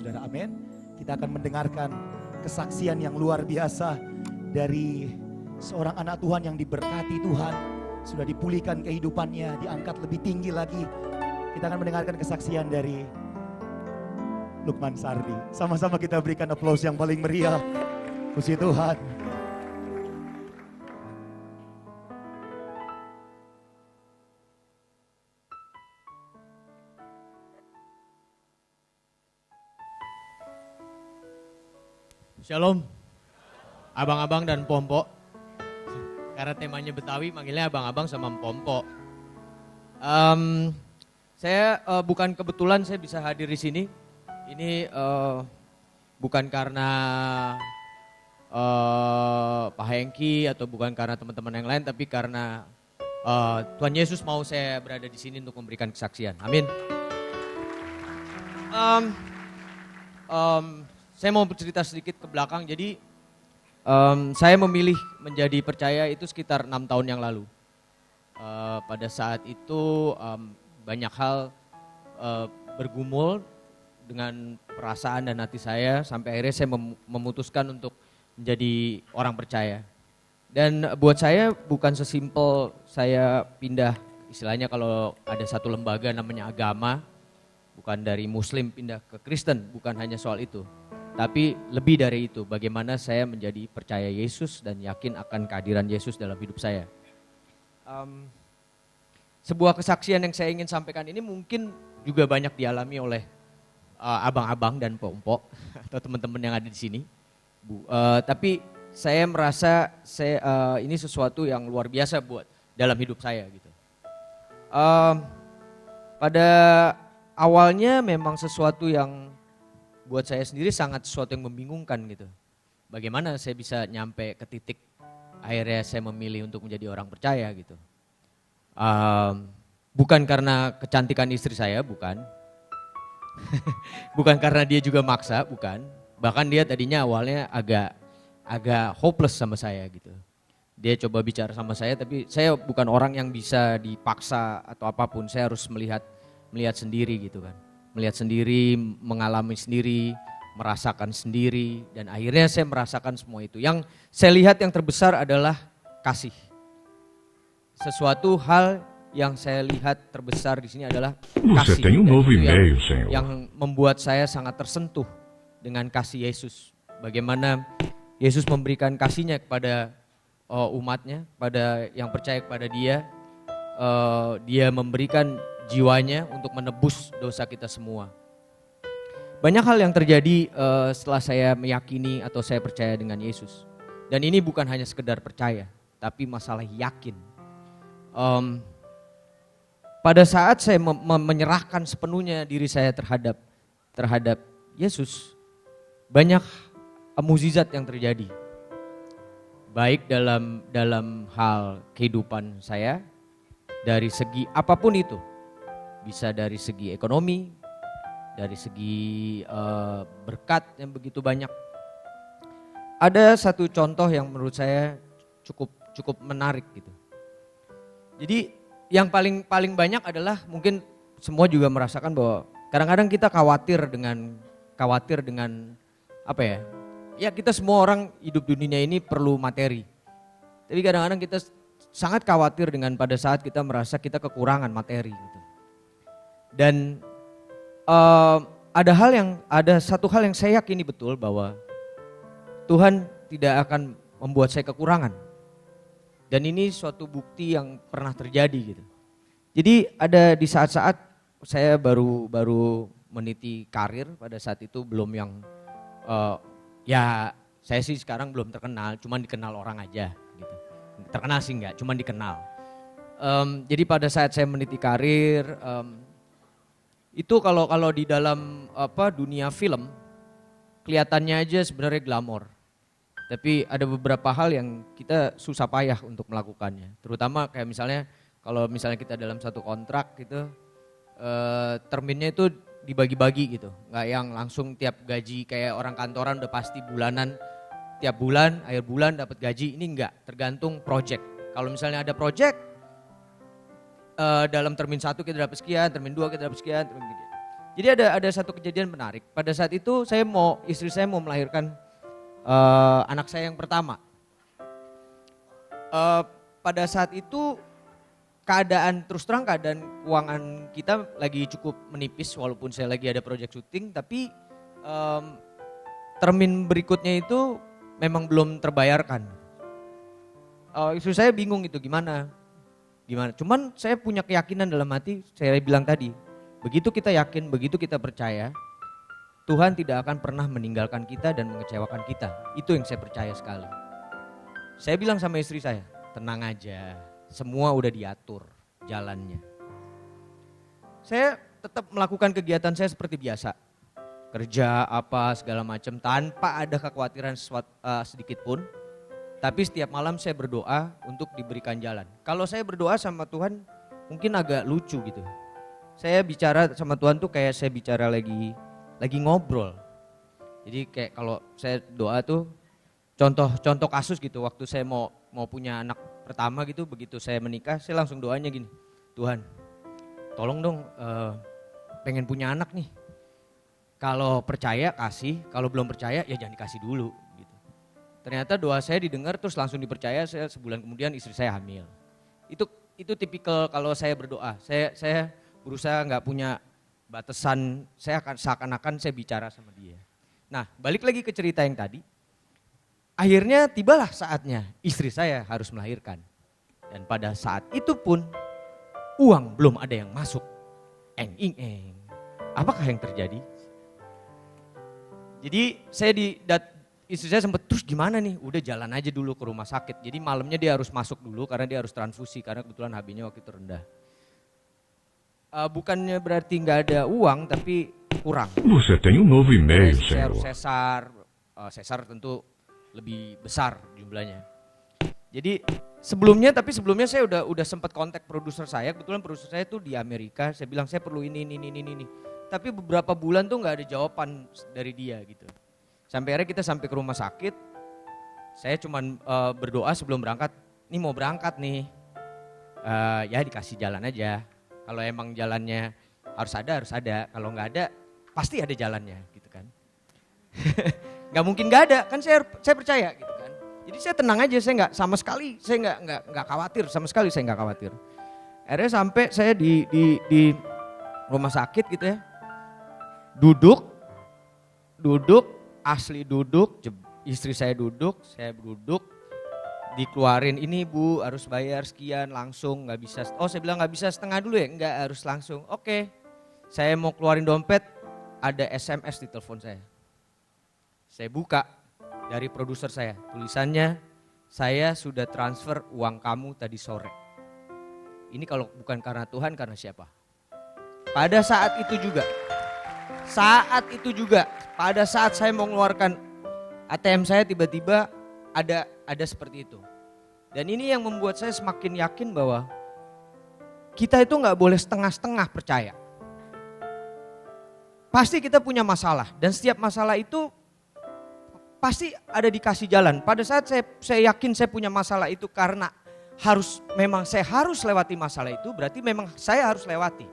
saudara, amin. Kita akan mendengarkan kesaksian yang luar biasa dari seorang anak Tuhan yang diberkati Tuhan, sudah dipulihkan kehidupannya, diangkat lebih tinggi lagi. Kita akan mendengarkan kesaksian dari Lukman Sardi. Sama-sama kita berikan aplaus yang paling meriah. Puji Tuhan. Shalom, abang-abang dan pompo. Karena temanya Betawi, manggilnya abang-abang sama pompo. Saya bukan kebetulan saya bisa hadir di sini. Ini bukan karena Pak Hengki atau bukan karena teman-teman yang lain, tapi karena Tuhan Yesus mau saya berada di sini untuk memberikan kesaksian. Amin. Saya mau bercerita sedikit ke belakang. Jadi saya memilih menjadi percaya itu sekitar 6 tahun yang lalu. Pada saat itu banyak hal bergumul dengan perasaan dan hati saya, sampai akhirnya saya memutuskan untuk menjadi orang percaya. Dan buat saya bukan sesimpel saya pindah, istilahnya kalau ada satu lembaga namanya agama, bukan dari Muslim pindah ke Kristen, bukan hanya soal itu. Tapi lebih dari itu, bagaimana saya menjadi percaya Yesus dan yakin akan kehadiran Yesus dalam hidup saya. Sebuah kesaksian yang saya ingin sampaikan ini mungkin juga banyak dialami oleh abang-abang dan pompo atau teman-teman yang ada di sini. Tapi saya merasa ini sesuatu yang luar biasa buat dalam hidup saya gitu. Pada awalnya memang sesuatu yang buat saya sendiri sangat sesuatu yang membingungkan gitu. Bagaimana saya bisa nyampe ke titik akhirnya saya memilih untuk menjadi orang percaya gitu. Bukan karena kecantikan istri saya, bukan. Bukan karena dia juga maksa, bukan. Bahkan dia tadinya awalnya agak hopeless sama saya gitu. Dia coba bicara sama saya, tapi saya bukan orang yang bisa dipaksa atau apapun. Saya harus melihat sendiri gitu kan. Melihat sendiri, mengalami sendiri, merasakan sendiri, dan akhirnya saya merasakan semua itu. Yang saya lihat yang terbesar adalah kasih. Sesuatu hal yang saya lihat terbesar di sini adalah kasih. Yang membuat saya sangat tersentuh dengan kasih Yesus. Bagaimana Yesus memberikan kasihnya kepada umatnya, pada yang percaya kepada dia. Dia memberikan jiwanya untuk menebus dosa kita semua. Banyak hal yang terjadi setelah saya meyakini atau saya percaya dengan Yesus. Dan ini bukan hanya sekedar percaya, tapi masalah yakin. Pada saat saya menyerahkan sepenuhnya diri saya terhadap Yesus, banyak mukjizat yang terjadi. Baik dalam hal kehidupan saya, dari segi apapun itu. Bisa dari segi ekonomi, dari segi berkat yang begitu banyak. Ada satu contoh yang menurut saya cukup menarik gitu. Jadi yang paling banyak adalah mungkin semua juga merasakan bahwa kadang-kadang kita khawatir dengan apa ya? Ya kita semua orang hidup di dunia ini perlu materi. Tapi kadang-kadang kita sangat khawatir dengan pada saat kita merasa kita kekurangan materi gitu. Dan ada satu hal yang saya yakini betul bahwa Tuhan tidak akan membuat saya kekurangan. Dan ini suatu bukti yang pernah terjadi gitu. Jadi ada di saat-saat saya baru meniti karir, pada saat itu belum yang ya saya sih sekarang belum terkenal, cuman dikenal orang aja gitu. Terkenal sih enggak, cuman dikenal. Jadi pada saat saya meniti karir, itu kalau di dalam dunia film kelihatannya aja sebenarnya glamor. Tapi ada beberapa hal yang kita susah payah untuk melakukannya. Terutama kayak misalnya kalau misalnya kita dalam satu kontrak gitu, terminnya itu dibagi-bagi gitu. Nggak yang langsung tiap gaji kayak orang kantoran udah pasti bulanan, tiap bulan, akhir bulan dapat gaji. Ini enggak, tergantung project. Kalau misalnya ada project, dalam termin 1 kita dapat sekian, termin 2 kita dapat sekian, termin 3. Jadi ada satu kejadian menarik. Pada saat itu istri saya mau melahirkan anak saya yang pertama. Pada saat itu keadaan keuangan kita lagi cukup menipis walaupun saya lagi ada project syuting, tapi termin berikutnya itu memang belum terbayarkan. Istri saya bingung itu gimana. Cuman saya punya keyakinan dalam hati, saya bilang tadi, begitu kita yakin, begitu kita percaya, Tuhan tidak akan pernah meninggalkan kita dan mengecewakan kita. Itu yang saya percaya sekali. Saya bilang sama istri saya, tenang aja, semua udah diatur jalannya. Saya tetap melakukan kegiatan saya seperti biasa. Kerja apa segala macam tanpa ada kekhawatiran sedikit pun. Tapi setiap malam saya berdoa untuk diberikan jalan. Kalau saya berdoa sama Tuhan mungkin agak lucu gitu. Saya bicara sama Tuhan tuh kayak saya bicara lagi ngobrol. Jadi kayak kalau saya doa tuh contoh kasus gitu, waktu saya mau punya anak pertama gitu, begitu saya menikah saya langsung doanya gini, Tuhan tolong dong pengen punya anak nih. Kalau percaya kasih, kalau belum percaya ya jangan dikasih dulu. Ternyata doa saya didengar terus langsung dipercaya, saya sebulan kemudian istri saya hamil. Itu tipikal kalau saya berdoa, saya berusaha nggak punya batasan, saya akan seakan-akan saya bicara sama dia. Nah balik lagi ke cerita yang tadi, akhirnya tibalah saatnya istri saya harus melahirkan. Dan pada saat itu pun uang belum ada yang masuk. Eng. Apakah yang terjadi? Jadi istri saya sempat terus gimana nih, udah jalan aja dulu ke rumah sakit. Jadi malamnya dia harus masuk dulu karena dia harus transfusi karena kebetulan HB-nya waktu itu rendah. Bukannya berarti nggak ada uang tapi kurang. Você tem um novo e-mail, Saya harus senhor. sesar tentu lebih besar jumlahnya. Jadi sebelumnya saya udah sempat kontak produser saya, kebetulan produser saya tuh di Amerika. Saya bilang saya perlu ini. Tapi beberapa bulan tuh nggak ada jawaban dari dia gitu. Sampai akhirnya kita sampai ke rumah sakit, saya cuman berdoa sebelum berangkat, nih mau berangkat nih, ya dikasih jalan aja. Kalau emang jalannya harus ada, kalau nggak ada pasti ada jalannya gitu kan. Nggak mungkin nggak ada, kan saya percaya gitu kan. Jadi saya tenang aja, saya nggak sama sekali, saya nggak khawatir, sama sekali saya nggak khawatir. Akhirnya sampai saya di rumah sakit gitu ya, duduk, istri saya duduk, saya duduk, dikeluarin ini Bu harus bayar sekian langsung, nggak bisa. Oh saya bilang nggak bisa setengah dulu ya, nggak harus langsung. Oke, saya mau keluarin dompet, ada SMS di telepon saya. Saya buka dari produser saya, tulisannya saya sudah transfer uang kamu tadi sore. Ini kalau bukan karena Tuhan, karena siapa? Pada saat itu juga, pada saat saya mau mengeluarkan ATM saya tiba-tiba ada seperti itu. Dan ini yang membuat saya semakin yakin bahwa kita itu nggak boleh setengah-setengah percaya. Pasti kita punya masalah dan setiap masalah itu pasti ada dikasih jalan. Pada saat saya yakin saya punya masalah itu karena memang saya harus lewati masalah itu, berarti memang saya harus lewati.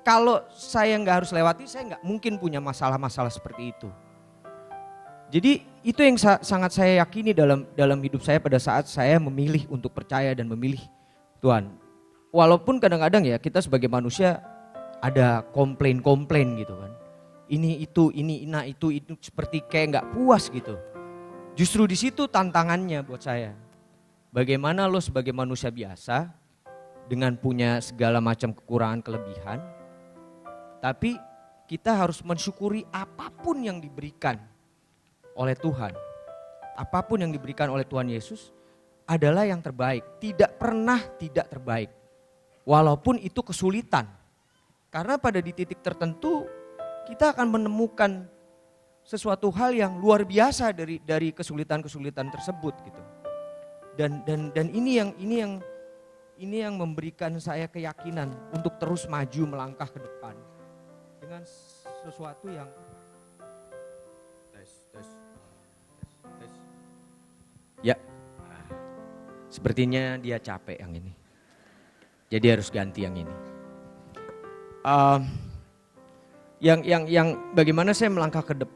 Kalau saya nggak harus lewati, saya nggak mungkin punya masalah-masalah seperti itu. Jadi itu yang sangat saya yakini dalam hidup saya pada saat saya memilih untuk percaya dan memilih Tuhan. Walaupun kadang-kadang ya kita sebagai manusia ada komplain gitu kan. Ini itu seperti kayak nggak puas gitu. Justru di situ tantangannya buat saya. Bagaimana lo sebagai manusia biasa dengan punya segala macam kekurangan kelebihan, tapi kita harus mensyukuri apapun yang diberikan oleh Tuhan. Apapun yang diberikan oleh Tuhan Yesus adalah yang terbaik. Tidak pernah tidak terbaik. Walaupun itu kesulitan. Karena pada di titik tertentu kita akan menemukan sesuatu hal yang luar biasa dari kesulitan-kesulitan tersebut gitu. Dan ini yang memberikan saya keyakinan untuk terus maju melangkah ke depan dengan sesuatu yang ya, sepertinya dia capek yang ini, jadi harus ganti yang ini. yang bagaimana saya melangkah ke depan